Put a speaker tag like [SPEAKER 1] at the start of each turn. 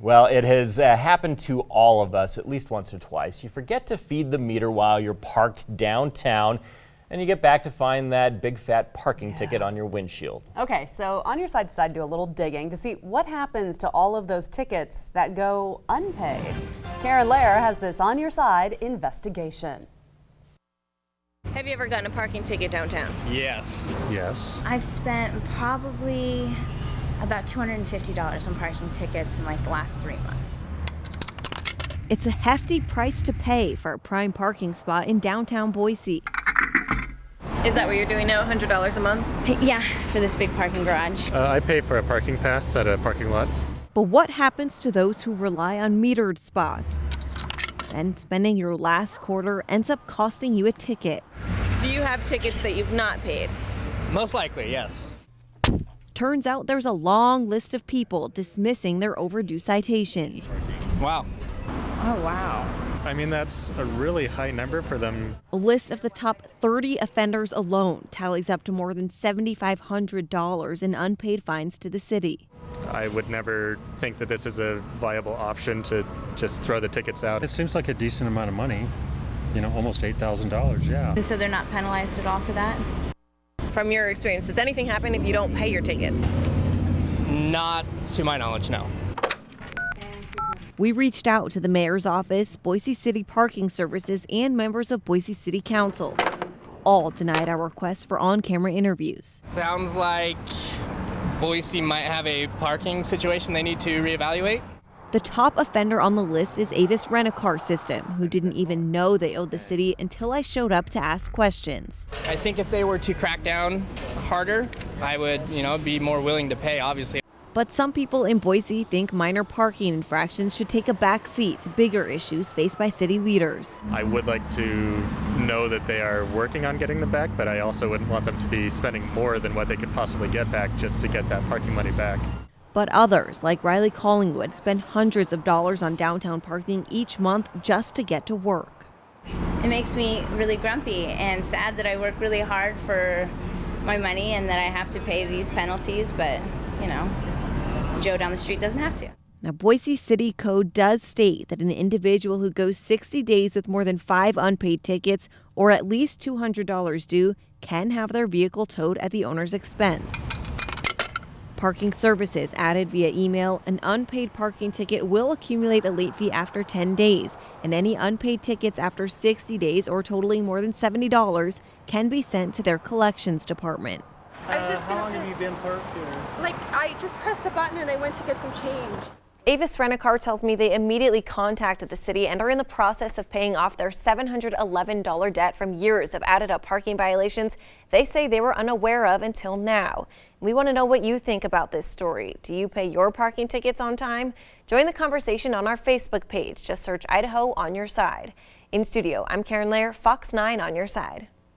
[SPEAKER 1] Well, it has happened to all of us at least once or twice. You forget to feed the meter while you're parked downtown, and you get back to find that big fat parking ticket on your windshield.
[SPEAKER 2] Okay, so On Your Side decided to do a little digging to see what happens to all of those tickets that go unpaid. Karen Lehr has this On Your Side investigation.
[SPEAKER 3] Have you ever gotten a parking ticket downtown?
[SPEAKER 4] Yes. Yes.
[SPEAKER 5] I've spent probably about $250 on parking tickets in like the last 3 months.
[SPEAKER 6] It's a hefty price to pay for a prime parking spot in downtown Boise.
[SPEAKER 3] Is that what you're doing now, $100 a month?
[SPEAKER 5] Yeah, for this big parking garage.
[SPEAKER 4] I pay for a parking pass at a parking lot.
[SPEAKER 6] But what happens to those who rely on metered spots? And spending your last quarter ends up costing you a ticket.
[SPEAKER 3] Do you have tickets that you've not paid?
[SPEAKER 4] Most likely, yes.
[SPEAKER 6] Turns out there's a long list of people dismissing their overdue citations.
[SPEAKER 4] Wow.
[SPEAKER 2] Oh, wow.
[SPEAKER 4] I mean, that's a really high number for them.
[SPEAKER 6] A list of the top 30 offenders alone tallies up to more than $7,500 in unpaid fines to the city.
[SPEAKER 4] I would never think that this is a viable option to just throw the tickets out.
[SPEAKER 7] It seems like a decent amount of money, you know, almost $8,000, yeah.
[SPEAKER 5] And so they're not penalized at all for that?
[SPEAKER 3] From your experience, does anything happen if you don't pay your tickets?
[SPEAKER 8] Not to my knowledge, no.
[SPEAKER 6] We reached out to the mayor's office, Boise City Parking Services, and members of Boise City Council. All denied our request for on-camera interviews.
[SPEAKER 8] Sounds like Boise might have a parking situation they need to reevaluate.
[SPEAKER 6] The top offender on the list is Avis Rent-A-Car System, who didn't even know they owed the city until I showed up to ask questions.
[SPEAKER 8] I think if they were to crack down harder, I would, be more willing to pay, obviously.
[SPEAKER 6] But some people in Boise think minor parking infractions should take a back seat to bigger issues faced by city leaders.
[SPEAKER 4] I would like to know that they are working on getting them back, but I also wouldn't want them to be spending more than what they could possibly get back just to get that parking money back.
[SPEAKER 6] But others, like Riley Collingwood, spend hundreds of dollars on downtown parking each month just to get to work.
[SPEAKER 5] It makes me really grumpy and sad that I work really hard for my money and that I have to pay these penalties, but, Joe down the street doesn't have to.
[SPEAKER 6] Now, Boise City Code does state that an individual who goes 60 days with more than 5 unpaid tickets or at least $200 due can have their vehicle towed at the owner's expense. Parking Services added via email, an unpaid parking ticket will accumulate a late fee after 10 days, and any unpaid tickets after 60 days or totaling more than $70 can be sent to their collections department.
[SPEAKER 9] How long have you been parked here? I just pressed the button and I went to get some change.
[SPEAKER 10] Avis Rent-A-Car tells me they immediately contacted the city and are in the process of paying off their $711 debt from years of added up parking violations they say they were unaware of until now. We want to know what you think about this story. Do you pay your parking tickets on time? Join the conversation on our Facebook page. Just search Idaho On Your Side. In studio, I'm Karen Lehr, Fox 9 On Your Side.